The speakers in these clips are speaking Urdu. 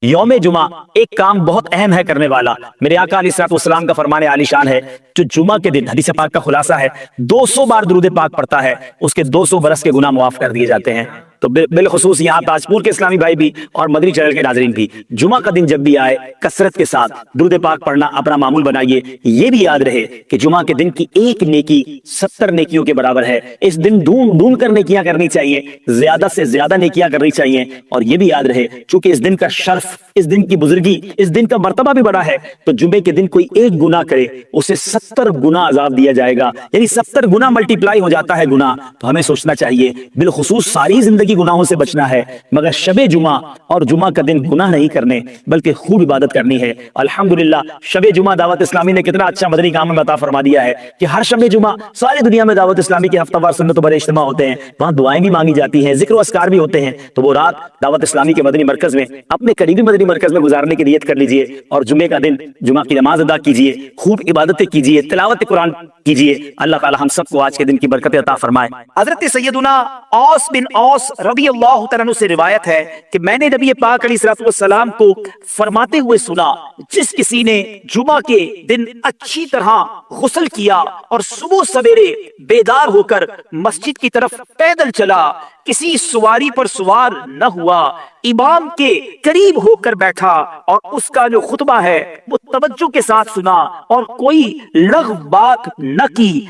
یوم جمعہ ایک کام بہت اہم ہے کرنے والا، میرے آقا علیہ الصلوۃ والسلام کا فرمان عالی شان ہے، جو جمعہ کے دن حدیث پاک کا خلاصہ ہے 200 بار درود پاک پڑھتا ہے اس کے 200 برس کے گناہ معاف کر دیے جاتے ہیں۔ تو بالخصوص یہاں تاجپور کے اسلامی بھائی بھی اور مدنی چینل کے ناظرین بھی جمعہ کا دن جب بھی آئے کثرت کے ساتھ درود پاک پڑھنا اپنا معمول بنائیے۔ یہ بھی یاد رہے کہ جمعہ کے دن کی ایک نیکی 70 نیکیوں کے برابر ہے۔ اس دن ڈھونڈ کر نیکیاں کرنی چاہیے، زیادہ سے زیادہ نیکیاں کرنی چاہیے۔ اور یہ بھی یاد رہے چونکہ اس دن کا شرف، اس دن کی بزرگی، اس دن کا مرتبہ بھی بڑا ہے، تو جمعے کے دن کوئی ایک گناہ کرے اسے 70 گنا عذاب دیا جائے گا، یعنی 70 گنا ملٹیپلائی ہو جاتا ہے گناہ۔ تو ہمیں سوچنا چاہیے، بالخصوص ساری زندگی گناہوں سے بچنا ہے، مگر شب جمعہ اور جمعہ کا دن گناہ نہیں کرنے بلکہ خوب عبادت کرنی ہے۔ الحمدللہ شب جمعہ دعوت اسلامی نے کتنا اچھا مدنی کام میں عطا فرما دیا ہے کہ ہر شب جمعہ ساری دنیا میں دعوت اسلامی کے ہفتہ وار سنت و بڑے اجتماع ہوتے ہیں، وہاں دعائیں بھی مانگی جاتی ہیں، ذکر و اذکار بھی ہوتے ہیں۔ تو وہ رات دعوت اسلامی کے مدنی مرکز میں، اپنے قریبی مدنی مرکز میں گزارنے کی نیت کر لیجئے، اور جمعے کا دن جمعہ کی نماز ادا کیجئے، خوب عبادتیں کیجئے، تلاوت قرآن کیجئے۔ اللہ تعالی ہم سب کو آج کے دن کی برکت عطا فرمائے۔ حضرت سیدنا اوس بن اوس رضی اللہ تعالیٰ عنہ سے روایت ہے کہ میں نے نبی پاک علیہ الصلوۃ والسلام کو فرماتے ہوئے سنا، جس کسی نے جمعہ کے دن اچھی طرح غسل کیا اور صبح سویرے بیدار ہو کر مسجد کی طرف پیدل چلا، کسی سواری پر سوار نہ ہوا، امام کے قریب ہو کر بیٹھا اور اس کا جو خطبہ ہے وہ توجہ کے ساتھ سنا اور کوئی لغو بات نہ کی،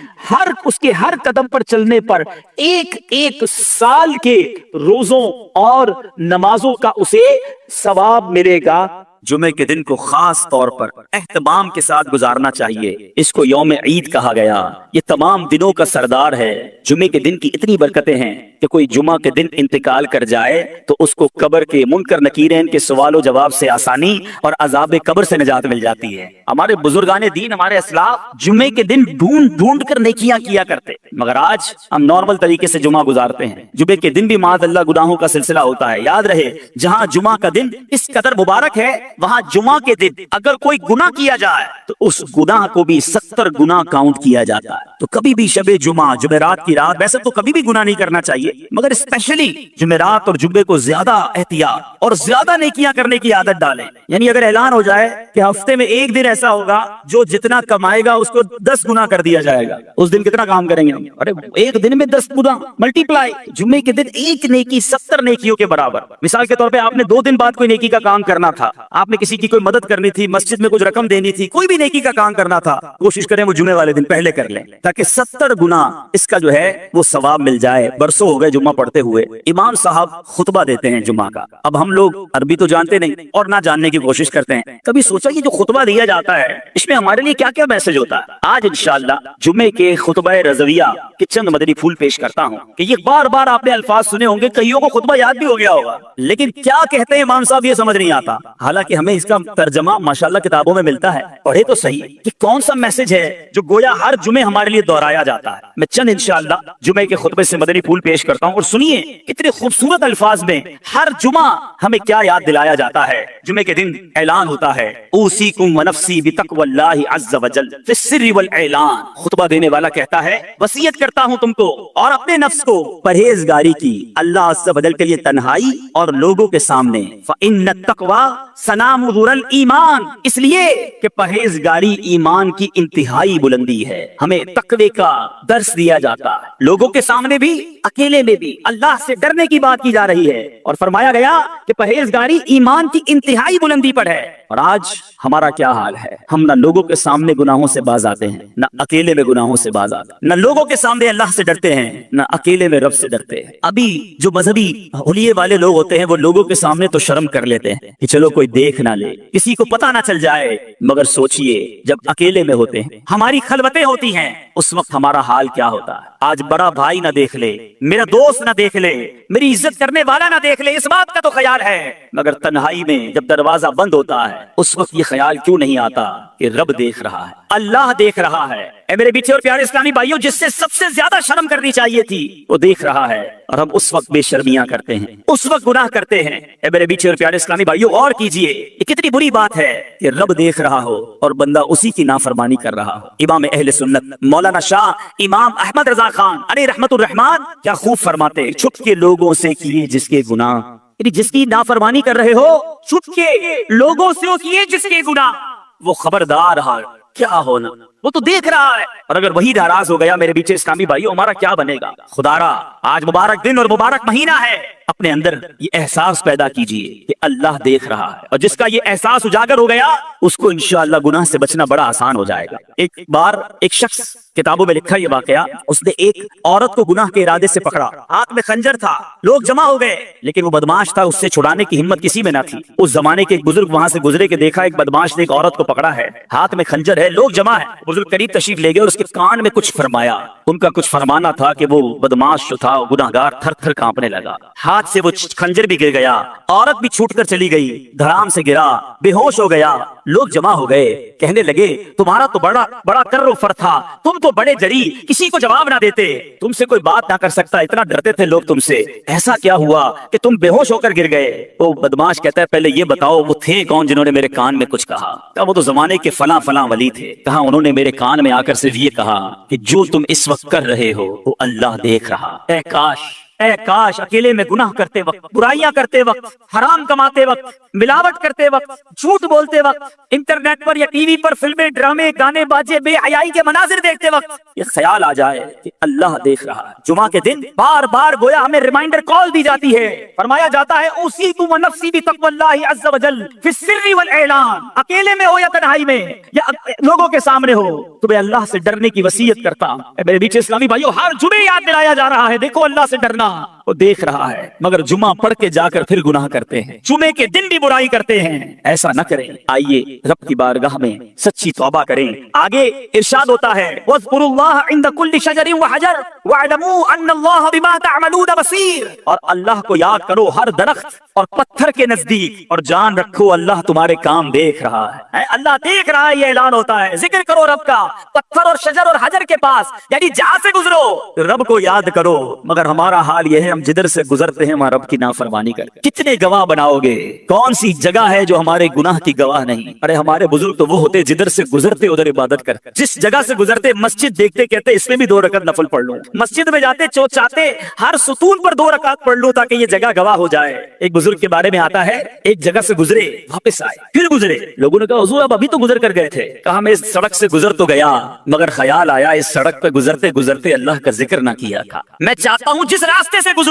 اس کے ہر قدم پر چلنے پر ایک ایک سال کے روزوں اور نمازوں کا اسے ثواب ملے گا۔ جمعے کے دن کو خاص طور پر اہتمام کے ساتھ گزارنا چاہیے، اس کو یوم عید کہا گیا، یہ تمام دنوں کا سردار ہے۔ جمعے کے دن کی اتنی برکتیں ہیں کہ کوئی جمعہ کے دن انتقال کر جائے تو اس کو قبر کے منکر نکیرین کے سوال و جواب سے آسانی اور عذاب قبر سے نجات مل جاتی ہے۔ ہمارے بزرگان دین، ہمارے اسلاف جمعے کے دن ڈھونڈ کر نیکیاں کیا کرتے، مگر آج ہم نارمل طریقے سے جمعہ گزارتے ہیں۔ جمعے کے دن بھی معاذ اللہ گناہوں کا سلسلہ ہوتا ہے۔ یاد رہے جہاں جمعہ کا دن اس قدر مبارک ہے، وہاں جمعہ کے دن اگر کوئی گناہ کیا جائے تو اس گناہ کو بھی 70 گناہ کاؤنٹ کیا جاتا ہے۔ تو کبھی بھی شب جمعہ، جمعرات کی رات، ویسے تو کبھی بھی گناہ نہیں کرنا چاہیے، مگر اسپیشلی جمعرات اور جمعے کو زیادہ احتیاط اور زیادہ نیکیاں کرنے کی عادت ڈالیں۔ یعنی اگر اعلان ہو جائے کہ ہفتے میں ایک دن ایسا ہوگا جو جتنا کمائے گا اس کو 10 گنا کر دیا جائے گا، اس دن کتنا کام کریں گے؟ ارے ایک دن میں 10 گنا ملٹی پلائی، جمعے کے دن ایک نیکی 70 نیکیوں کے برابر۔ مثال کے طور پہ آپ نے 2 دن بعد کوئی نیکی کا کام کرنا تھا، آپ نے کسی کی کوئی مدد کرنی تھی، مسجد میں کچھ رقم دینی تھی، کوئی بھی نیکی کا کام کرنا تھا، کوشش کریں وہ جمعے والے دن پہلے کر لیں تاکہ 70 گنا اس کا جو ہے وہ ثواب مل جائے۔ برسوں ہو گئے جمعہ پڑھتے ہوئے، امام صاحب خطبہ دیتے ہیں جمعہ کا، اب ہم لوگ عربی تو جانتے نہیں اور نہ جاننے کی کوشش کرتے ہیں۔ کبھی سوچا یہ جو خطبہ دیا جاتا ہے اس میں ہمارے لیے کیا کیا میسج ہوتا ہے؟ آج انشاءاللہ جمعے کے خطبہ رضویہ کے چند مدنی پھول پیش کرتا ہوں کہ یہ بار بار آپ نے الفاظ سنے ہوں گے، کئیوں کو خطبہ یاد بھی ہو گیا ہوگا، لیکن کیا کہتے ہیں امام صاحب یہ سمجھ نہیں آتا۔ حالانکہ ہمیں اس کا ترجمہ ماشاءاللہ کتابوں میں ملتا ہے، پڑھے تو صحیح کہ کون سا میسج ہے جو گویا ہر جمعے ہمارے لیے دہرایا جاتا ہے۔ میں چند انشاءاللہ جمعے کے خطبے سے مدنی پھول پیش کرتا ہوں اور سنیے کتنے خوبصورت الفاظ میں ہر جمعہ ہمیں کیا یاد دلایا جاتا ہے۔ جمعے کے دن اعلان ہوتا ہے، اوصیکم ونفسی بتقوی اللہ عز وجل فی السر والاعلان۔ خطبہ دینے والا کہتا ہے وصیت کرتا ہوں تم کو اور اپنے نفس کو پرہیزگاری کی اللہ عز وجل کے لیے تنہائی اور لوگوں کے سامنے۔ فإن التقوی سنام ظہور الایمان، اس لیے کہ پرہیزگاری ایمان کی انتہائی بلندی ہے۔ ہمیں تقوی کا درس دیا جاتا ہے، لوگوں کے سامنے بھی اکیلے میں بھی اللہ سے ڈرنے کی بات کی جا رہی ہے، اور فرمایا گیا کہ پرہیزگاری ایمان کی انتہائی بلندی پر ہے۔ اور آج ہمارا کیا حال ہے؟ ہم نہ لوگوں کے سامنے گناہوں سے باز آتے ہیں، نہ اکیلے میں گناہوں سے باز آتے ہیں، نہ لوگوں کے سامنے اللہ سے ڈرتے ہیں، نہ اکیلے میں رب سے ڈرتے ہیں۔ ابھی جو مذہبی حلیے والے لوگ ہوتے ہیں وہ لوگوں کے سامنے تو شرم کر لیتے ہیں کہ چلو کوئی دیکھ نہ لے، کسی کو پتہ نہ چل جائے، مگر سوچئے جب اکیلے میں ہوتے ہیں، ہماری خلوتیں ہوتی ہیں، اس وقت ہمارا حال کیا ہوتا ہے؟ آج بڑا بھائی نہ دیکھ لے، میرا دوست نہ دیکھ لے، میری عزت کرنے والا نہ دیکھ لے، اس بات کا تو خیال ہے، مگر تنہائی میں جب دروازہ بند ہوتا ہے اس وقت یہ خیال کیوں نہیں آتا کہ رب دیکھ رہا ہے، اللہ دیکھ رہا ہے۔ اے میرے بیٹے اور پیارے اسلامی بھائیوں، جس سے سب سے زیادہ شرم کرنی چاہیے تھی وہ دیکھ رہا ہے، اور ہم اس وقت بے شرمیاں کرتے ہیں، اس وقت گناہ کرتے ہیں۔ اے میرے بیٹے اور پیارے اسلامی بھائیوں، اور کیجئے، یہ کتنی بری بات ہے کہ رب دیکھ رہا ہو اور بندہ اسی کی نافرمانی کر رہا ہو۔ امام اہل سنت مولانا شاہ امام احمد رضا خان علیہ رحمت الرحمان کیا خوب فرماتے، چھپ کے لوگوں سے کیے جس کے گناہ یعنی جس کی نافرمانی کر رہے ہو چھپ کے لوگوں سے ہو کیے جس کے گناہ، وہ خبردار حال کیا ہونا، وہ تو دیکھ رہا ہے۔ اور اگر وہی ناراض ہو گیا میرے بیچ اسلامی بھائیو، ہمارا کیا بنے گا؟ خدا را آج مبارک دن اور مبارک مہینہ ہے، اپنے اندر یہ احساس پیدا کیجئے کہ اللہ دیکھ رہا ہے، اور جس کا یہ احساس اجاگر ہو گیا اس کو انشاءاللہ گناہ سے بچنا بڑا آسان ہو جائے گا۔ ایک بار ایک شخص، کتابوں میں لکھا یہ واقعہ، اس نے ایک عورت کو گناہ کے ارادے سے پکڑا، ہاتھ میں خنجر تھا، لوگ جمع ہو گئے، لیکن وہ بدماش تھا، اس سے چھڑانے کی ہمت کسی میں نہ تھی۔ اس زمانے کے ایک بزرگ وہاں سے گزرے کہ دیکھا ایک بدماش نے ایک عورت کو پکڑا ہے، ہاتھ میں خنجر ہے، لوگ جمع ہے، بزرگ قریب تشریف لے گئے اور اس کے کان میں کچھ فرمایا۔ ان کا کچھ فرمانا تھا کہ وہ بدماش جو تھا گناہگار تھر تھر کانپنے لگا، ہاتھ سے وہ خنجر بھی گر گیا، عورت بھی چھوٹ کر چلی گئی، دھڑام سے گرا، بے ہوش ہو گیا۔ لوگ جمع ہو گئے، کہنے لگے تمہارا تو بڑا کر و فر تھا، تم تو بڑے جری، کسی کو جواب نہ دیتے، تم سے کوئی بات نہ کر سکتا، اتنا ڈرتے تھے لوگ تم سے، ایسا کیا ہوا کہ تم بے ہوش ہو کر گر گئے؟ وہ بدماش کہتا ہے پہلے یہ بتاؤ وہ تھے کون جنہوں نے میرے کان میں کچھ کہا؟ وہ تو زمانے کے فلاں فلاں ولی تھے، کہا انہوں نے میرے کان میں آ کر صرف یہ کہا کہ جو تم اس وقت کر رہے ہو وہ اللہ دیکھ رہا۔ اے کاش اکیلے میں گناہ کرتے وقت، برائیاں کرتے وقت، حرام کماتے وقت، ملاوٹ کرتے وقت، جھوٹ بولتے وقت، انٹرنیٹ پر یا ٹی وی پر فلمیں، ڈرامے، گانے باجے، بے حیائی کے مناظر دیکھتے وقت یہ خیال آ جائے کہ اللہ دیکھ رہا ہے۔ جمعہ کے دن بار بار گویا ہمیں ریمائنڈر کال دی جاتی ہے، فرمایا جاتا ہے اوصیکم ونفسی بتقوی اللہ عز وجل فی السر والاعلان، اکیلے میں ہو یا تنہائی میں یا لوگوں کے سامنے ہو، تمہیں اللہ سے ڈرنے کی وصیت کرتا ہوں۔ میرے بیچ اسلامی بھائیو، ہر جمعے یاد دلایا جا رہا ہے دیکھو اللہ سے ڈرنا، وہ دیکھ رہا ہے، مگر جمعہ پڑھ کے جا کر پھر گناہ کرتے ہیں، جمعے کے دن بھی برائی کرتے ہیں۔ ایسا نہ کریں، آئیے رب کی بارگاہ میں سچی توبہ کریں۔ آگے ارشاد ہوتا ہے وَاذْكُرُوا اللَّهَ عِنْدَ كُلِّ شَجَرٍ وَحَجَرٍ وَاعْلَمُوا أَنَّ اللَّهَ بِمَا تَعْمَلُونَ بَصِيرٌ، اور اللہ کو یاد کرو ہر درخت اور پتھر کے نزدیک، اور جان رکھو اللہ تمہارے کام دیکھ رہا ہے۔ اللہ دیکھ رہا ہے، یہ اعلان ہوتا ہے۔ ذکر کرو رب کا پتھر اور شجر اور حجر کے پاس، یعنی جہاں سے گزرو رب کو یاد کرو، مگر ہمارا حال یہ ہے ہم جدھر سے گزرتے ہیں وہاں رب کی نافرمانی کرتے۔ کتنے گواہ بناؤ گے؟ کون سی جگہ ہے جو ہمارے گناہ کی گواہ نہیں؟ ارے ہمارے بزرگ تو وہ ہوتے جدھر سے گزرتے ادھر عبادت کرتے، جس جگہ سے گزرتے مسجد دیکھتے کہتے اس میں بھی 2 رکعت نفل پڑھ لوں، مسجد میں جاتے چاہتے ہر ستون پر 2 رکعت پڑھ لوں تاکہ یہ جگہ گواہ ہو جائے۔ ایک بزرگ کے بارے میں آتا ہے ایک جگہ سے گزرے، واپس آئے، پھر گزرے، لوگوں نے کہا حضور اب ابھی تو گزر کر گئے تھے، کہا میں اس سڑک سے گزر تو گیا مگر خیال آیا اس سڑک پہ گزرتے گزرتے اللہ کا ذکر نہ کیا تھا، میں چاہتا ہوں جس راستے سے گزروں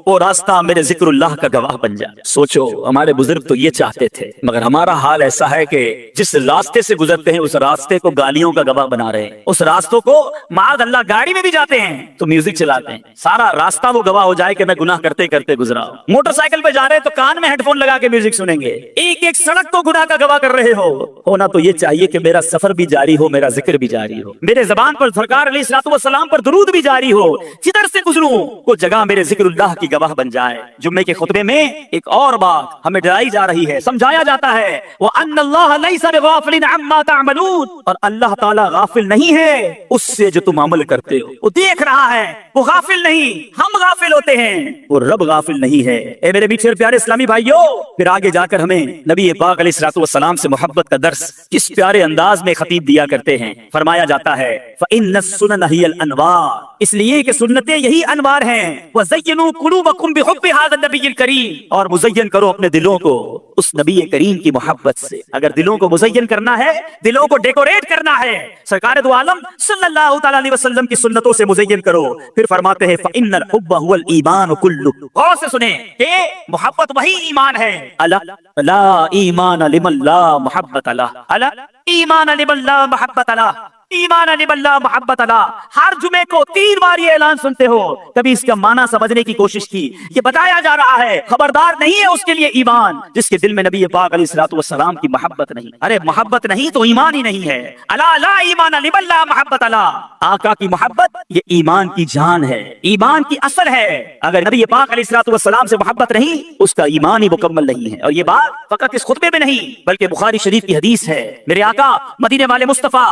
وہ راستہ میرے ذکر اللہ کا گواہ بن جائے۔ سوچو ہمارے بزرگ تو یہ چاہتے تھے، مگر ہمارا حال ایسا ہے کہ جس راستے سے گزرتے ہیں اس راستے کو گالیوں کا گواہ بنا رہے ہیں، اس راستوں کو معاذ اللہ گاڑی میں بھی جاتے ہیں تو میوزک چلاتے ہیں، سارا راستہ وہ گواہ ہو جائے کہ میں گناہ کرتے کرتے گزرا ہوں۔ موٹر سائیکل پہ جا رہے تو کان میں ہیڈ فون لگا کے میوزک سنیں گے، ایک ایک سڑک کو گناہ کا گواہ کر رہے ہو۔ ہونا تو یہ چاہیے کہ میرا سفر بھی جاری ہو، میرا ذکر بھی جاری ہو، میرے زبان پر سرکار علیہ الصلوۃ والسلام پر درود بھی جاری ہو، جدھر سے گزروں وہ جگہ میرے ذکر اللہ کی گواہ بن جائے۔ جمعے کے خطبے میں ایک اور بات ہمیں ڈرائی جا رہی ہے، سمجھایا جاتا ہے وَأَنَّ اللَّهَ لَيْسَ بِغَافِلٍ عَمَّا تَعْمَلُونَ، اور اللہ تعالیٰ غافل نہیں ہے اس سے جو تم عمل کرتے ہو، وہ دیکھ رہا ہے، وہ غافل نہیں، ہم غافل ہوتے ہیں، وہ رب غافل نہیں ہے۔ اے میرے میٹھے اور پیارے اسلامی بھائیو، پھر آگے جا کر ہمیں نبی پاک علیہ الصلوۃ والسلام سے محبت کا درس کس پیارے انداز میں خطیب دیا کرتے ہیں۔ فرمایا جاتا ہے فَإِنَّ السُّنَنَ هِيَ الْأَنْوَارُ، اس لیے کہ سنتیں یہی انوار ہیں، وَزَيِّنُوا قُلُوبَكُمْ بِحُبِّ هَذَا النَّبِيِّ الْكَرِيمِ، اور مزین کرو اپنے دلوں کو اس نبی کریم کی محبت سے۔ اگر دلوں کو مزین کرنا ہے، دلوں کو ڈیکوریٹ کرنا ہے، سرکار دو عالم صلی اللہ تعالی علیہ وسلم کی سنتوں سے مزین کرو۔ پھر فرماتے ہیں فَإِنَّ الْحُبَّ هُوَ الْإِيمَانُ كُلُّهُ، غور سے سنیں کہ محبت وہی ایمان ہے۔ الا لا ایمان لمن لا محبت له، الا ایمان لمن لا محبت له، ایمان لمن لا محبت له۔ ہر جمعے کو 3 بار یہ اعلان سنتے ہو، کبھی اس کا معنی سمجھنے کی کوشش کی؟ یہ بتایا جا رہا ہے خبردار نہیں ہے اس کے لیے ایمان جس کے دل میں نبی پاک علیہ الصلوۃ والسلام کی محبت نہیں۔ ارے محبت نہیں تو ایمان ہی نہیں ہے۔ الا لا ایمان لمن لا محبت له، آقا کی محبت یہ ایمان کی جان ہے، ایمان کی اثر ہے۔ اگر نبی پاک علیہ الصلوۃ والسلام سے محبت نہیں اس کا ایمان ہی مکمل نہیں ہے۔ اور یہ بات فقط اس خطبے میں نہیں بلکہ بخاری شریف کی حدیث ہے، میرے آقا مدینے والے مصطفیٰ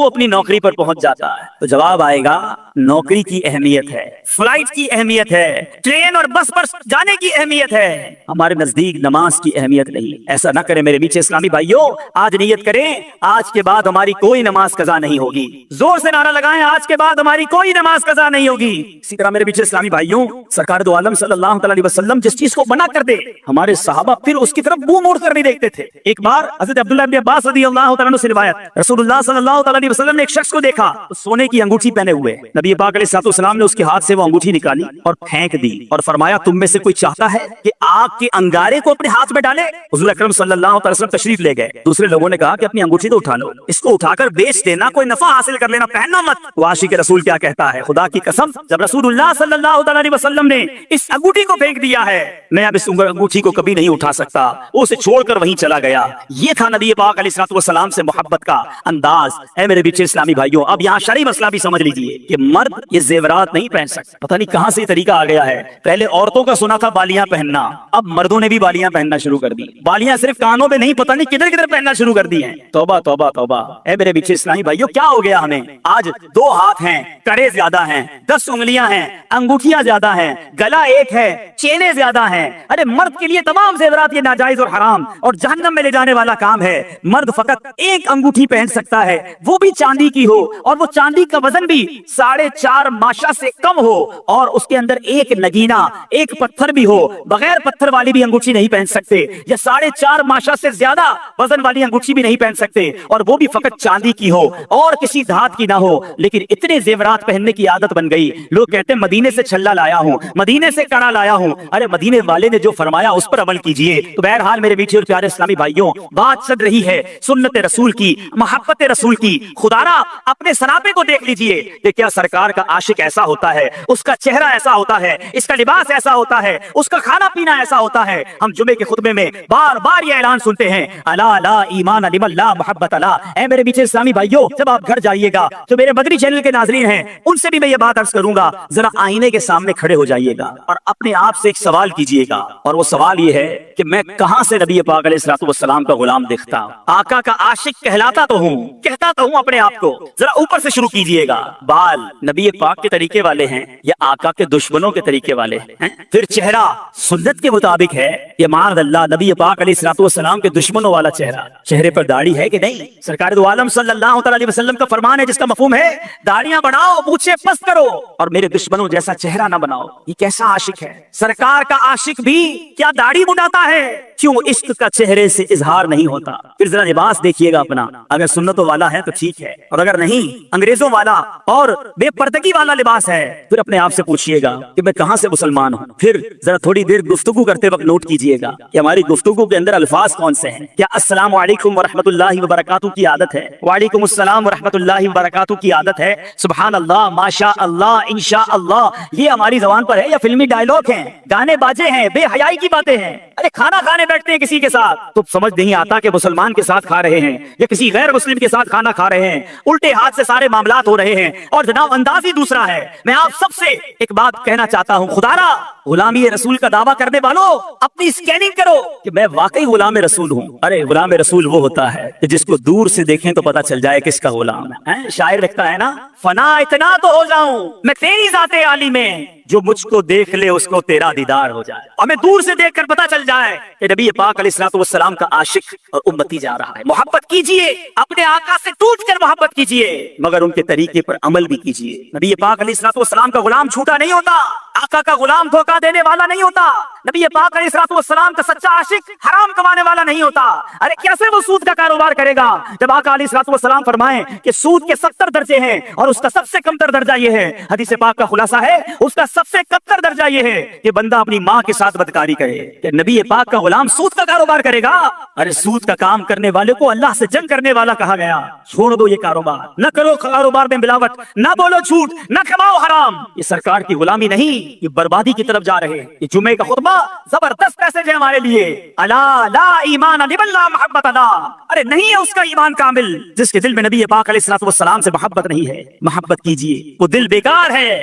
وہ اپنی نوکری پر پہنچ جاتا ہے تو جواب آئے گا نوکری کی اہمیت ہے، فلائٹ کی اہمیت ہے، ٹرین اور بس پر جانے کی اہمیت ہے، ہمارے نزدیک نماز کی اہمیت نہیں۔ ایسا نہ کریں میرے میٹھے اسلامی بھائیوں، آج نیت کریں آج کے بعد ہماری کوئی نماز قضا نہیں ہوگی، زور سے نعرہ لگائیں آج کے بعد ہماری کوئی نماز قضا نہیں ہوگی۔ اسی طرح میرے میٹھے اسلامی بھائیوں، سرکار دو عالم صلی اللہ علیہ وسلم جس چیز کو منع کر دے ہمارے صحابہ پھر اس کی طرف منہ موڑ کر نہیں دیکھتے تھے۔ ایک بار حضرت عبداللہ بن عباس رضی اللہ تعالیٰ عنہ سے روایت، رسول اللہ صلی اللہ علیہ وسلم نے ایک شخص کو دیکھا سونے کی انگوٹھی پہنے ہوئے، نبی پاک علیہ السلام نے اس کے ہاتھ سے وہ انگوٹھی نکالی اور پھینک دی اور فرمایا تم میں سے کوئی چاہتا ہے کہ آگ کے انگارے کو اپنے ہاتھ میں ڈالے؟ حضور اکرم صلی اللہ علیہ وسلم تشریف لے گئے، دوسرے لوگوں نے کہا کہ اپنی انگوٹھی تو اٹھا لو، اس کو اٹھا کر بیچ دینا، کوئی نفع حاصل کر لینا، پہننا مت۔ وہ عاشق رسول کیا کہتا ہے، خدا کی قسم جب رسول اللہ صلی اللہ علیہ وسلم نے اس انگوٹھی کو پھینک دیا ہے میں اب اس انگوٹھی کو کبھی نہیں اٹھا سکتا، وہ اسے چھوڑ کر وہیں چلا گیا۔ یہ تھا نبی پاک علیہ السلام سے محبت کا انداز۔ اے میرے بیچے اسلامی بھائیوں، اب یہاں شرعی مسئلہ بھی سمجھ لیجئے کہ مرد یہ زیورات نہیں پہن سکتا۔ پتہ نہیں کہاں سے یہ طریقہ آ گیا ہے، پہلے عورتوں کا سنا تھا بالیاں پہننا، اب مردوں نے بھی بالیاں پہننا شروع کر دی، بالیاں صرف کانوں میں نہیں پتہ نہیں کدھر کدھر پہننا شروع کر دی ہیں۔ توبہ توبہ توبہ۔ اے میرے بیچے اسلامی بھائیوں، کیا ہو گیا ہمیں؟ آج 2 ہاتھ ہیں، کڑے زیادہ ہیں، 10 انگلیاں ہیں، انگوٹھیاں زیادہ ہیں، گلا ایک ہے، چینیں زیادہ ہیں۔ ارے مرد کے لیے تمام زیورات یہ ناجائز اور حرام اور جہنم میں لے جانے والا کام ہے۔ مرد فقط ایک انگوٹھی پہن سکتا ہے، وہ بھی چاندی کی ہو، اور وہ چاندی کا وزن بھی 4.5 ماشا سے کم ہو، اور اس کے اندر ایک نگینہ، ایک پتھر بھی ہو۔ بغیر پتھر والی بھی انگوٹھی نہیں پہن سکتے، یا 4.5 ماشا سے زیادہ وزن والی انگوٹھی بھی نہیں پہن سکتے، اور وہ بھی فقط چاندی کی ہو اور کسی دھات کی نہ ہو۔ لیکن اتنے زیورات پہننے کی عادت بن گئی، لوگ کہتے ہیں مدینے سے چھلا لایا ہوں، مدینے سے کڑا لایا ہوں۔ ارے مدینے والے نے جو فرمایا اس پر عمل کیجئے۔ تو بہرحال میرے میٹھے اور پیارے اسلامی بھائیوں، بات چل رہی ہے سنت رسول کی، محبت رسول کی۔ خدا را اپنے سراپے کو دیکھ لیجئے کہ کیا سرکار کا عاشق ایسا ہوتا ہے، اس کا چہرہ ایسا ہوتا ہے، اس کا لباس ایسا ہوتا ہے، اس کا کھانا پینا ایسا ہوتا ہے۔ ہم جمعے کے خطبے میں بار بار یہ اعلان سنتے ہیں، الا لا ایمان لمن لا محبت لا۔ اے میرے میٹھے اسلامی بھائیوں، جب آپ گھر جائیے گا تو میرے مدنی چینل کے ناظرین ہیں ان سے بھی میں یہ بات عرض کروں گا، ذرا آئینے کے سامنے کھڑے ہو جائیے گا اور اپنے آپ سے ایک سوال کیجئے گا، اور وہ سوال یہ ہے کہ میں کہاں سے نبی پاک علیہ السلام کا غلام دیکھتا ہوں؟ آقا کا عاشق کہلاتا تو ہوں، کہتا تو ہوں اپنے آپ کو، ذرا اوپر سے شروع کیجئے گا۔ بال نبی پاک کے طریقے والے ہیں یا آقا کے دشمنوں کے طریقے والے ہیں؟ پھر چہرہ سنت کے مطابق ہے یا معاذ اللہ نبی پاک علیہ السلام کے دشمنوں والا چہرہ؟ چہرے پر داڑھی ہے کہ نہیں؟ سرکار دو عالم صلی اللہ علیہ وسلم کا فرمان ہے جس کا مفہوم ہے داڑیاں بڑھاؤ، مونچھیں پست کرو، اور میرے دشمنوں جیسا چہرہ نہ بناؤ۔ یہ کیسا عاشق ہے؟ سرکار کا عاشق بھی کیا داڑھی منڈاتا ہے؟ کیوں عشق کا چہرے سے اظہار نہیں ہوتا؟ پھر ذرا لباس دیکھیے گا اپنا، اگر سنتوں والا ہے تو ٹھیک ہے، اور اگر نہیں انگریزوں والا اور بے پردگی والا لباس ہے پھر اپنے آپ سے پوچھئے گا کہ میں کہاں سے مسلمان ہوں۔ پھر ذرا تھوڑی دیر گفتگو کرتے وقت نوٹ کیجئے گا کہ ہماری گفتگو کے اندر الفاظ کون سے ہیں۔ کیا السلام علیکم ورحمۃ اللہ وبرکاتہ کی عادت ہے؟ وعلیکم السلام ورحمۃ اللہ وبرکاتہ کی عادت ہے؟ سبحان اللہ، ماشاء اللہ، انشاء اللہ، یہ ہماری زبان پر ہے یا فلمی ڈائلاگ ہیں، گانے باجے ہیں، بے حیائی کی باتیں ہیں؟ ارے کھانا کھانے بیٹھتے ہیں کسی کے ساتھ تو سمجھ نہیں آتا کہ مسلمان کے ساتھ کھا رہے ہیں یا کسی غیر مسلم کے ساتھ کھانا کھا رہے ہیں، الٹے ہاتھ سے سارے معاملات ہو رہے ہیں، اور جناب انداز ہی دوسرا ہے۔ میں آپ سب سے ایک بات کہنا چاہتا ہوں، خدا را غلامی رسول کا دعویٰ کرنے والوں اپنی اسکیننگ کرو کہ میں واقعی غلام رسول ہوں۔ ارے غلام رسول وہ ہوتا ہے کہ جس کو دور سے دیکھیں تو پتا چل جائے کس کا غلام ہے۔ شاعر لکھتا ہے نا، فنا اتنا تو ہو جاؤں میں تیری ذات عالی میں، جو مجھ کو دیکھ لے اس کو تیرا دیدار ہو جائے، اور میں دور سے دیکھ کر پتا چل جائے کہ نبی پاک علیہ السلام کا عاشق اور امتی جا رہا ہے۔ محبت کیجئے، اپنے آقا سے ٹوٹ کر محبت کیجئے، مگر ان کے طریقے پر عمل بھی کیجئے۔ نبی پاک علیہ السلام کا غلام چھوٹا نہیں ہوتا، آقا کا غلام دھوکہ دینے والا نہیں ہوتا، نبی پاک علیہ السلام کا سچا عاشق حرام کمانے والا نہیں ہوتا۔ ارے کیسے وہ سود کا کاروبار کرے گا جب آقا علیہ السلام فرمائیں کہ سود کے 70 درجے ہیں اور اس کا سب سے کم تر درجہ یہ ہے، حدیث پاک کا خلاصہ ہے اس کا سب سے کم تر درجہ یہ ہے کہ بندہ اپنی ماں کے ساتھ بدکاری کرے۔ کہ نبی پاک کا غلام سود کا کاروبار کرے گا؟ ارے سود کا کام کرنے والے کو اللہ سے جنگ کرنے والا کہا گیا۔ چھوڑ دو یہ کاروبار، نہ کرو کاروبار میں ملاوٹ، نہ بولو جھوٹ، نہ کماؤ حرام۔ یہ سرکار کی غلامی نہیں، یہ بربادی کی طرف جا رہے ہیں۔ یہ جمعے کا خطبہ زبردست میسج ہے ہمارے لیے، الا لا ایمان لمن لا محبت لا۔ ارے نہیں ہے اس کا ایمان کامل جس کے دل میں نبی پاک علیہ السلام سے محبت نہیں ہے۔ محبت کیجئے، وہ دل بیکار ہے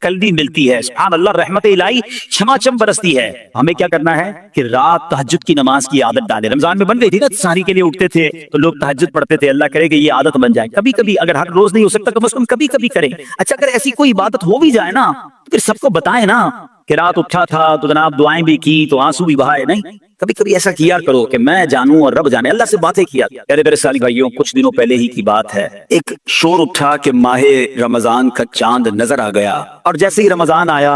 قلبی ملتی ہے, سبحان اللہ, رحمت الہی چھماچم برستی ہے. ہمیں کیا کرنا ہے کہ رات تہجد کی نماز کی عادت ڈالیں. رمضان میں بن گئی تھی نا, سحری کے لیے اٹھتے تھے تو لوگ تہجد پڑھتے تھے. اللہ کرے کہ یہ عادت بن جائے. کبھی کبھی, اگر ہر روز نہیں ہو سکتا کم از کم کبھی کبھی کریں. اچھا, اگر ایسی کوئی عبادت ہو بھی جائے نا تو پھر سب کو بتائیں نا کہ رات اٹھا تھا تو جناب دعائیں بھی کی تو آنسو بھی بہائے. نہیں, کبھی کبھی ایسا کیا کرو کہ میں جانوں اور رب جانے, اللہ سے باتیں کیا. میرے ساری بھائیوں, کچھ دنوں پہلے ہی کی بات ہے, ایک شور اٹھا کہ ماہ رمضان کا چاند نظر آ گیا, اور جیسے ہی رمضان آیا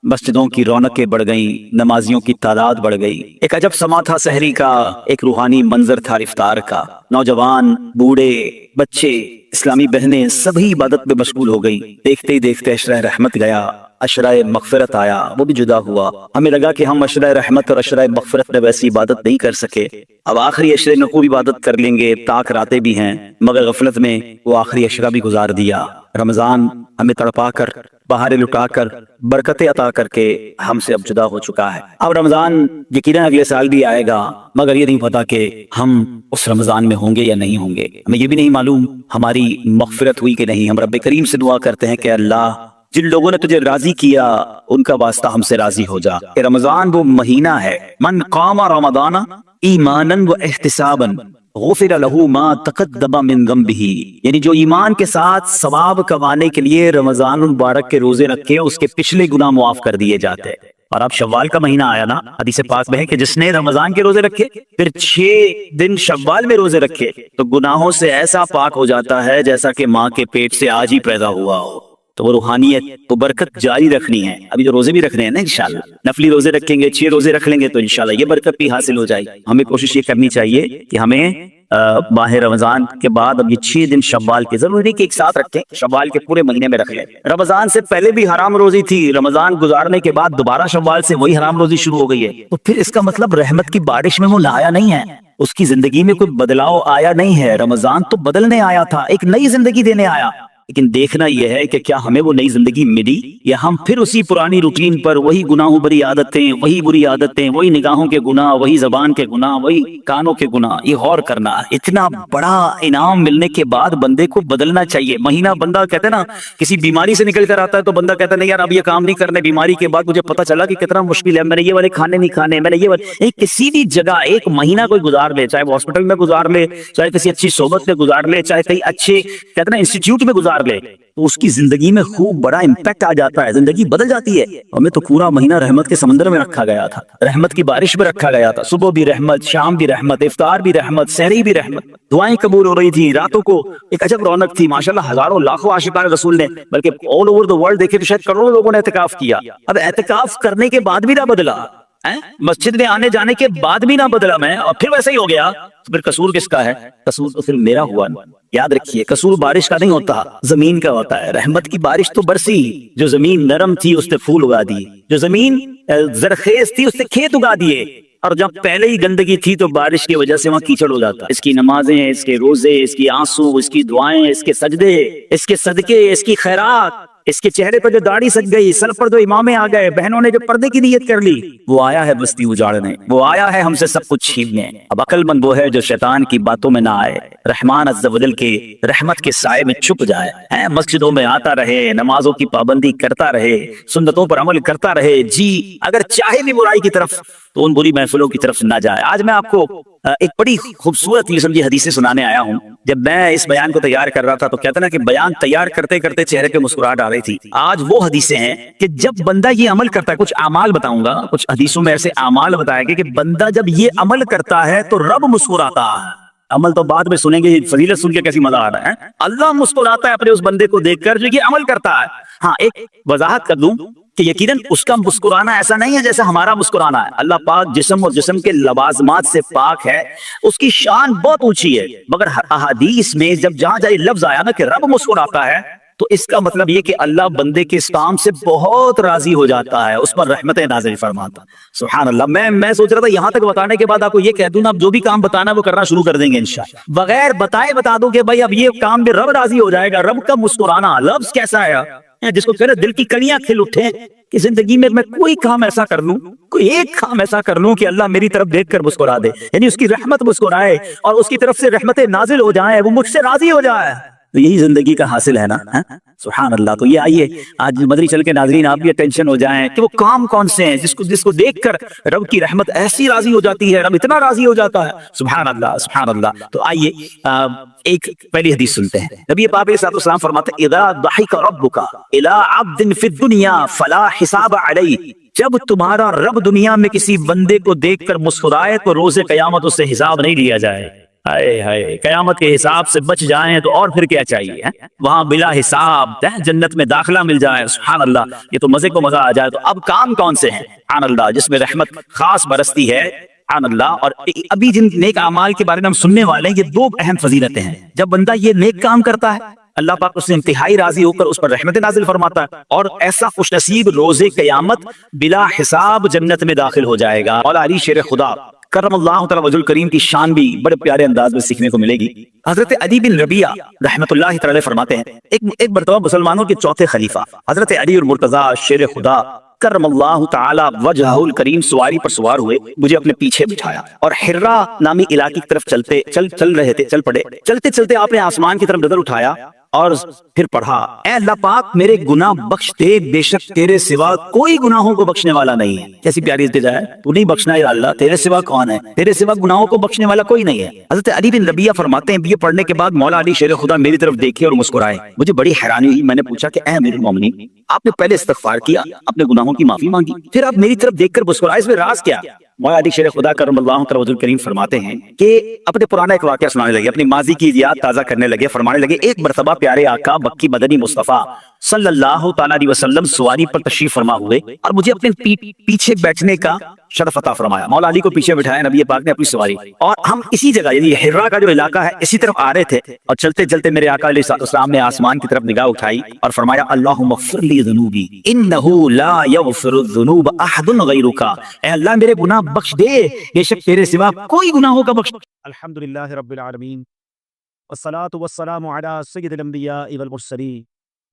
مسجدوں کی رونقیں بڑھ گئیں, نمازیوں کی تعداد بڑھ گئی. ایک عجب سما تھا سحری کا, ایک روحانی منظر تھا افطار کا. نوجوان, بوڑھے, بچے, اسلامی بہنیں سبھی عبادت میں مشغول ہو گئی. دیکھتے ہی دیکھتے عشرہ رحمت گیا, عشرہ مغفرت آیا, وہ بھی جدا ہوا. ہمیں لگا کہ ہم عشرہ رحمت اور عشرہ مغفرت میں ویسی عبادت نہیں کر سکے, اب آخری عشرے میں خوب عبادت کر لیں گے. تاک راتیں بھی ہیں, مگر غفلت میں وہ آخری عشرہ بھی گزار دیا. رمضان ہمیں تڑپا کر, بہاریں لٹا کر, برکتیں عطا کر کے ہم سے اب جدا ہو چکا ہے. اب رمضان یقیناً اگلے سال بھی آئے گا, مگر یہ نہیں پتا کہ ہم اس رمضان میں ہوں گے یا نہیں ہوں گے. ہمیں یہ بھی نہیں معلوم ہماری مغفرت ہوئی کہ نہیں. ہم رب کریم سے دعا کرتے ہیں کہ اللہ, جن لوگوں نے تجھے راضی کیا ان کا واسطہ ہم سے راضی ہو جا. کہ رمضان وہ مہینہ ہے, من قام رمضان ایمانا و احتسابا غفر له ما تقدم من ذنبه, یعنی جو ایمان کے ساتھ ثواب کمانے کے لیے رمضان المبارک کے روزے رکھے اس کے پچھلے گناہ معاف کر دیے جاتے ہیں. اور اب شوال کا مہینہ آیا نا, حدیث پاک میں ہے کہ جس نے رمضان کے روزے رکھے پھر 6 دن شوال میں روزے رکھے تو گناہوں سے ایسا پاک ہو جاتا ہے جیسا کہ ماں کے پیٹ سے آج ہی پیدا ہوا ہو. تو وہ روحانیت, وہ برکت جاری رکھنی ہے. ابھی جو روزے بھی رکھ رہے ہیں نا, انشاءاللہ نفلی روزے رکھیں گے, 6 روزے رکھ لیں گے تو انشاءاللہ یہ برکت بھی حاصل ہو جائے. ہمیں کوشش یہ کرنی چاہیے کہ ہمیں ماہ رمضان کے بعد اب یہ 6 دن شوال کے, ضروری نہیں کہ ایک ساتھ رکھیں, شوال کے پورے مہینے میں رکھ لیں. رمضان سے پہلے بھی حرام روزی تھی, رمضان گزارنے کے بعد دوبارہ شوال سے وہی حرام روزی شروع ہو گئی ہے. تو پھر اس کا مطلب رحمت کی بارش میں وہ لایا نہیں ہے, اس کی زندگی میں کوئی بدلاؤ آیا نہیں ہے. رمضان تو بدلنے آیا تھا, ایک نئی زندگی دینے آیا. لیکن دیکھنا یہ ہے کہ کیا ہمیں وہ نئی زندگی ملی یا ہم پھر اسی پرانی روٹین پر, وہی گناہوں بری عادتیں, وہی بری عادتیں, وہی نگاہوں کے گناہ, وہی زبان کے گناہ, وہی کانوں کے گناہ. یہ غور کرنا, اتنا بڑا انعام ملنے کے بعد بندے کو بدلنا چاہیے. مہینہ بندہ کہتے ہیں نا, کسی بیماری سے نکل کر آتا ہے تو بندہ کہتا ہے نہیں یار اب یہ کام نہیں کرنے. بیماری کے بعد مجھے پتا چلا کہ کتنا مشکل ہے, میں نے یہ والے کھانے نہیں کھانے, میں نے یہ والے, کسی بھی جگہ ایک مہینہ کوئی گزار لے, چاہے وہ ہاسپٹل میں گزار لے, چاہے کسی اچھی صحبت میں گزار لے, چاہے کئی اچھے کہتے ہیں نا انسٹیٹیوٹ میں گزار لے, تو اس کی زندگی میں خوب بڑا امپیکٹ آ جاتا ہے, زندگی بدل جاتی ہے. ہمیں تو پورا مہینہ رحمت کے سمندر میں رکھا گیا تھا, رحمت کی بارش میں رکھا گیا تھا. صبح بھی رحمت, شام بھی رحمت, افطار بھی رحمت, سحری بھی رحمت, دعائیں قبول ہو رہی تھی, راتوں کو ایک عجب رونق تھی. ماشاءاللہ ہزاروں لاکھوں عاشقان رسول نے, بلکہ آل اوور دی ورلڈ دیکھے تو شاید کروڑوں لوگوں نے اعتکاف کیا. اب اعتکاف کرنے کے بعد بھی نہ بدلا, مسجد میں آنے جانے کے بعد بھی نہ بدلا میں, اور پھر ویسے ہی ہو گیا, پھر قصور کس کا ہے؟ قصور تو پھر میرا ہوا. یاد رکھیے, قصور بارش کا نہیں ہوتا, زمین کا ہوتا ہے. رحمت کی بارش تو برسی, جو زمین نرم تھی اس نے پھول اگا دی, جو زمین زرخیز تھی اس نے کھیت اگا دیے, اور جب پہلے ہی گندگی تھی تو بارش کی وجہ سے وہاں کیچڑ ہو جاتا. اس کی نمازیں, اس کے روزے, اس کی آنسو, اس کی دعائیں, اس کے سجدے, اس کے صدقے, اس کی خیرات, اس کے چہرے پر جو داڑھی سج گئی, سر پر جو امامے آ گئے, بہنوں نے جو پردے کی نیت کر لی, وہ آیا ہے بستی اجاڑنے, وہ آیا ہے ہم سے سب کچھ چھیننے. اب عقل مند وہ ہے جو شیطان کی باتوں میں نہ آئے, رحمان عز و جل کے رحمت کے سائے میں چھپ جائے, مسجدوں میں آتا رہے, نمازوں کی پابندی کرتا رہے, سنتوں پر عمل کرتا رہے. جی اگر چاہے بھی برائی کی طرف تو ان بری محفلوں کی طرف نہ جائے. آج میں آپ کو ایک بڑی خوبصورت یہ حدیثیں سنانے آیا ہوں. جب میں اس بیان کو تیار کر رہا تھا تو کہتے نا کہ بیان تیار کرتے کرتے چہرے پہ مسکراہٹ آ رہی تھی. آج وہ حدیثیں ہیں کہ جب بندہ یہ عمل کرتا ہے, کچھ اعمال بتاؤں گا, کچھ حدیثوں میں ایسے اعمال بتائے گے کہ بندہ جب یہ عمل کرتا ہے تو رب مسکراتا ہے. عمل تو بعد میں سنیں گے, فضیلت سن کے کیسی مزہ آ رہا ہے. اللہ مسکراتا ہے اپنے اس بندے کو دیکھ کر جو یہ عمل کرتا ہے. ہاں ایک وضاحت کر دوں کہ یقیناً اس کا مسکرانا ایسا نہیں ہے جیسا ہمارا مسکرانا ہے. اللہ پاک جسم اور جسم کے لوازمات سے پاک ہے, اس کی شان بہت اونچی ہے. مگر احادیث میں جب جہاں جائے لفظ آیا نا کہ رب مسکراتا ہے, تو اس کا مطلب یہ کہ اللہ بندے کے اس کام سے بہت راضی ہو جاتا ہے, اس پر رحمتیں نازل فرماتا. سبحان اللہ. میں سوچ رہا تھا یہاں تک بتانے کے بعد آپ کو یہ کہہ دوں نا, اب جو بھی کام بتانا ہے وہ کرنا شروع کر دیں گے انشاءاللہ. بغیر بتائے بتا دوں کہ بھائی اب یہ کام بھی رب راضی ہو جائے گا. رب کا مسکرانا لفظ کیسا ہے جس کو کہہ دل کی کلیاں کھل اٹھے کہ زندگی میں کوئی کام ایسا کر لوں, کوئی ایک کام ایسا کر لوں کہ اللہ میری طرف دیکھ کر مسکرا دے, یعنی اس کی رحمت مسکرائے اور اس کی طرف سے رحمتیں نازل ہو جائیں, وہ مجھ سے راضی ہو جائے. تو یہی زندگی کا حاصل ہے نا. سبحان اللہ. تو یہ آئیے آج مدنی چل کے ناظرین آپ بھی اٹینشن ہو جائیں کہ وہ کام کون سے ہیں جس کو دیکھ کر رب کی رحمت ایسی راضی ہو جاتی ہے, رب اتنا راضی ہو جاتا ہے. سبحان اللہ سبحان اللہ. تو آئیے ایک پہلی حدیث سنتے ہیں. نبی پاک علیہ الصلوۃ والسلام فرماتے ہیں اذا ضحک ربک الی عبد فی الدنیا فلا حساب علیہ, جب تمہارا رب دنیا میں کسی بندے کو دیکھ کر مسکرائے تو روز قیامت اس سے حساب نہیں لیا جائے. ہائے ہائے, قیامت کے حساب سے بچ جائیں تو اور پھر کیا چاہیے, وہاں بلا حساب جنت میں داخلہ مل جائے. سبحان اللہ, یہ تو مزے کو مزہ آ جائے. تو اب کام کون سے ہیں سبحان اللہ جس میں رحمت خاص برستی ہے سبحان اللہ. اور ابھی جن نیک اعمال کے بارے میں ہم سننے والے ہیں, یہ دو اہم فضیلتیں ہیں. جب بندہ یہ نیک کام کرتا ہے اللہ پاک اس سے انتہائی راضی ہو کر اس پر رحمت نازل فرماتا ہے, اور ایسا خوش نصیب روز قیامت بلا حساب جنت میں داخل ہو جائے گا. مولا علی شیر خدا کرم اللہ تعالی وجہ الکریم کی شان بھی بڑے پیارے انداز میں سیکھنے کو ملے گی. حضرت علی بن ربیعہ رحمت اللہ تعالی فرماتے ہیں ایک مرتبہ مسلمانوں کے چوتھے خلیفہ حضرت علی المرتضیٰ شیر خدا کرم اللہ تعالی وجہ الکریم سواری پر سوار ہوئے, مجھے اپنے پیچھے بٹھایا اور حرہ نامی علاقے کی طرف چل رہے تھے. چل پڑے. چلتے چلتے آپ نے آسمان کی طرف نظر اٹھایا اور پھر پڑھا اے اللہ پاک میرے گناہ بخش دے, بے شک تیرے سوا کوئی گناہوں کو بخشنے والا نہیں ہے. کیسی پیاری ابتدا ہے, تو نہیں بخشنا یا اللہ, تیرے سوا کون ہے, تیرے سوا گناہوں کو بخشنے والا کوئی نہیں ہے. حضرت علی بن ربیعہ فرماتے ہیں یہ پڑھنے کے بعد مولا علی شیر خدا میری طرف دیکھے اور مسکرائے. مجھے بڑی حیرانی ہوئی. میں نے پوچھا کہ اے امیر المومنین, آپ نے پہلے استغفار کیا, اپنے گناہوں کی معافی مانگی, پھر آپ میری طرف دیکھ کر مسکرائے, اس میں راز کیا؟ مولا علی شیر خدا کرم اللہ تعالی وجہ الکریم فرماتے ہیں کہ اپنے پرانا ایک واقعہ سنانے لگے, اپنی ماضی کی یاد تازہ کرنے لگے. فرمانے لگے ایک مرتبہ پیارے آقا مکی مدنی مصطفیٰ صلی اللہ تعالیٰ علیہ وسلم سواری پر تشریف فرما ہوئے اور مجھے اپنے پیچھے بیٹھنے کا شرف عطا فرمایا. مولا علی کو پیچھے بٹھایا نبی پاک نے اپنی سواری, اور ہم اسی جگہ یعنی حرہ کا جو علاقہ ہے اسی طرف آ رہے تھے, اور چلتے چلتے میرے آقا علیہ السلام نے آسمان کی طرف نگاہ اٹھائی اور فرمایا اللہم اغفر لی ذنوبی انہ لا یغفر الذنوب احد غیرک, اے اللہ میرے گناہ بخش دے, بے شک تیرے سوا کوئی گناہوں کا بخش. الحمدللہ رب العالمین والصلاة والسلام علی سید الانبیاء والمرسلین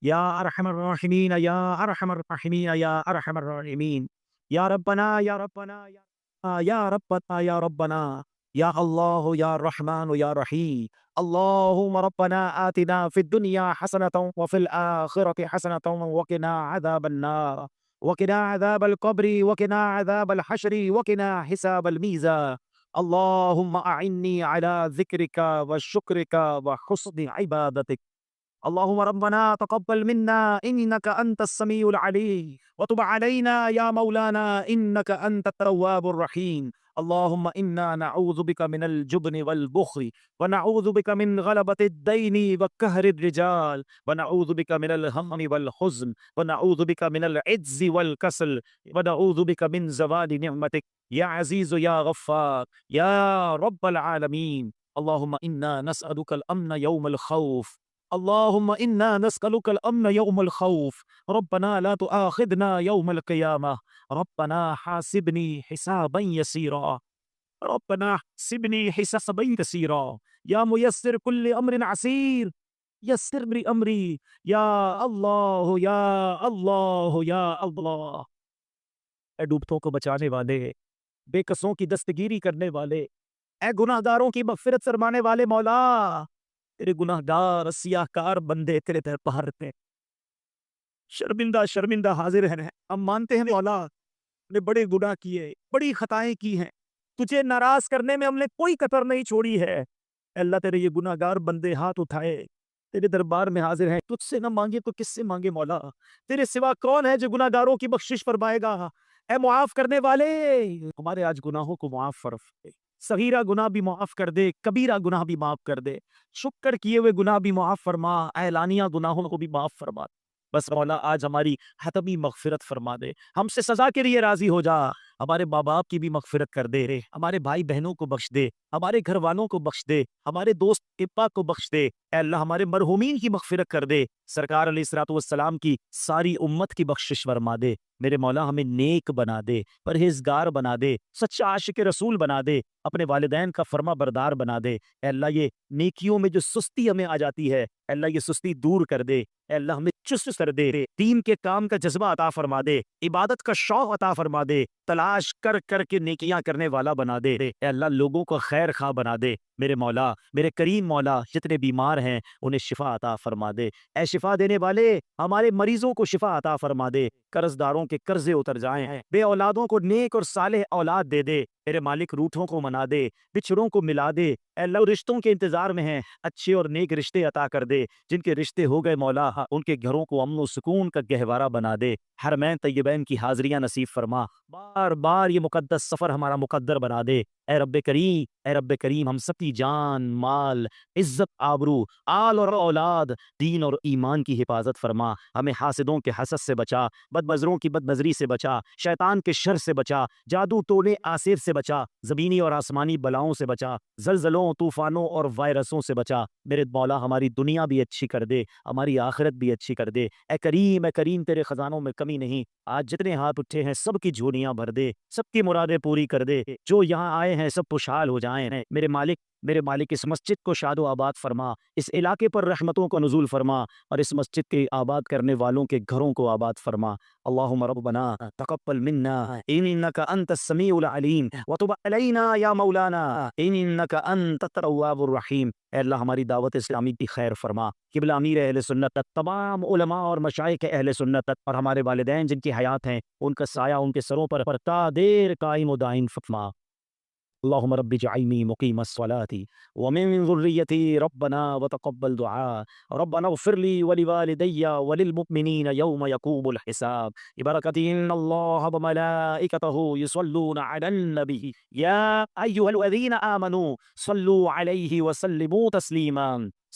یا ارحم الراحمین یا ارحم الراحمین یا ارحم الراحمین یا ربنا یا ربنا یا ربنا یا ربنا یا اللہ یا رحمان یا رحیم. اللہم ربنا آتنا فی الدنیا حسنة وفی الآخرة حسنة وقنا عذاب النار وقنا عذاب القبر وقنا عذاب الحشر وقنا حساب الميزان. اللهم أعني على ذكرك وشكرك وحسن عبادتك. اللهم ربنا تقبل منا إنك أنت السميع العليم وتب علينا يا مولانا إنك أنت التواب الرحيم. اللهم إنا نعوذ بك من الجبن والبخل ونعوذ بك من غلبة الدين وقهر الرجال ونعوذ بك من الهم والحزن ونعوذ بك من العجز والكسل ونعوذ بك من زوال نعمتك يا عزيز يا غفار يا رب العالمين. اللهم إنا نسألك الأمن يوم الخوف. اللهم إنا نسألك الأمن يوم الخوف. ربنا لا تؤاخذنا يوم القيامة. ربنا حاسبني حسابا يسيرا. ربنا حاسبني حسابا يسيرا. يا ميسر كل أمر عسير يسر لي أمري يا الله يا الله يا الله. اے ڈوبتوں کو بچانے والے, بے کسوں کی دستگیری کرنے والے, اے گناہ گاروں کی مغفرت فرمانے والے مولا, تیرے گناہ گار سیاہ کار بندے تیرے دربار میں شرمندہ شرمندہ حاضر ہیں. ہم مانتے ہیں مولا ہم نے بڑے گناہ کیے, بڑی خطائیں کی ہیں, تجھے ناراض کرنے میں ہم نے کوئی کتر نہیں چھوڑی ہے. اے اللہ تیرے یہ گناہ گار بندے ہاتھ اٹھائے تیرے دربار میں حاضر ہیں, تجھ سے نہ مانگے تو کس سے مانگے مولا. تیرے سوا کون ہے جو گناہ گاروں کی بخشش فرمائے گا. اے معاف کرنے والے, ہمارے آج گناہوں کو معاف فرما. صغیرہ گناہ بھی معاف کر دے, کبیرہ گناہ بھی معاف کر دے, شکر کیے ہوئے گناہ بھی معاف فرما, اعلانیہ گناہوں کو بھی معاف فرما. بس مولا آج ہماری حتمی مغفرت فرما دے, ہم سے سزا کے لیے راضی ہو جا. ہمارے ماں باپ کی بھی مغفرت کر دے, ہمارے بھائی بہنوں کو بخش دے, ہمارے گھر والوں کو بخش دے, ہمارے دوست ابا کو بخش دے. اے اللہ ہمارے مرحومین کی مغفرت کر دے, سرکار علیہ الصلوۃ والسلام کی ساری امت کی بخشش فرما دے. میرے مولا ہمیں نیک بنا دے, پرہیزگار بنا دے, سچا عاشق رسول بنا دے, اپنے والدین کا فرما بردار بنا دے. اے اللہ یہ نیکیوں میں جو سستی ہمیں آ جاتی ہے, اے اللہ یہ سستی دور کر دے. اے اللہ ہمیں چست کر دے, دین کے کام کا جذبہ عطا فرما دے, عبادت کا شوق عطا فرما دے, طلاق تلاش کر کر کے نیکیاں کرنے والا بنا دے۔ اے اللہ لوگوں کو خیر خواہ بنا دے میرے مولا، میرے کریم مولا، جتنے بیمار ہیں انہیں شفا عطا فرما دے۔ اے شفا دینے والے ہمارے مریضوں کو شفا عطا فرما دے، قرض داروں کے قرضے اتر جائیں، بے اولادوں کو نیک اور صالح اولاد دے دے میرے مالک، روٹھوں کو منا دے، بچھڑوں کو ملا دے، اے اللہ رشتوں کے انتظار میں ہیں اچھے اور نیک رشتے عطا کر دے، جن کے رشتے ہو گئے مولا ان کے گھروں کو امن و سکون کا گہوارہ بنا دے، حرمین طیبین کی حاضریاں نصیب فرما، بار بار یہ مقدس سفر ہمارا مقدر بنا دے، اے رب کریم، اے رب کریم ہم سب کی جان، مال، عزت، آبرو، آل اور اولاد، دین اور ایمان کی حفاظت فرما، ہمیں حاسدوں کے حسد سے بچا، بدمزروں کی بدمزری سے بچا، شیطان کے شر سے بچا، جادو ٹونے آسیر سے بچا، زمینی اور آسمانی بلاؤں سے بچا، زلزلوں، طوفانوں اور وائرسوں سے بچا میرے مولا، ہماری دنیا بھی اچھی کر دے، ہماری آخرت بھی اچھی کر دے، اے کریم تیرے خزانوں میں کمی نہیں، آج جتنے ہاتھ اٹھے ہیں سب کی جھولیاں بھر دے، سب کی مرادیں پوری کر دے، جو یہاں آئے ہیں سب خوشحال ہو جائیں میرے مالک اس مسجد کو شاد و آباد فرما، اس علاقے پر رحمتوں کا نزول فرما، اور اس مسجد کے آباد کرنے والوں کے گھروں کو آباد فرما۔ اللہم ربنا تقبل منا انک انت السمیع العلیم وتب علینا یا مولانا انک انت التواب الرحیم۔ اے اللہ ہماری دعوت اسلامی کی خیر فرما، قبلہ امیر اہل سنت، تمام علماء اور مشائخ اہل سنت اور ہمارے والدین جن کی حیات ہیں ان کا سایہ ان کے سروں پر تا دیر قائم و دائم فرما۔ اللهم رب اجعلني مقيم الصلاة ومن ذريتي ربنا وتقبل دعاء ربنا اغفر لي ولوالدي وللمؤمنين يوم يقوم الحساب ببركة إن الله وملائكته يصلون على النبي يا أيها الذين آمنوا صلوا عليه وسلموا تسليما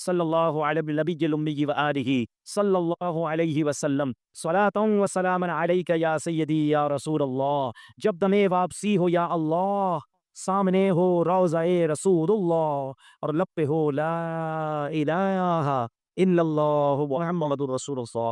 صلی اللہ علی النبی الأمی وآلہ صلی اللہ علیہ وسلم صلاۃ و سلام علیک یا سیدی یا رسول اللہ۔ جب دم واپسی ہو یا اللہ، سامنے ہو روضہ رسول اللہ اور لب پہ ہو لا الہ الا اللہ محمد رسول اللہ۔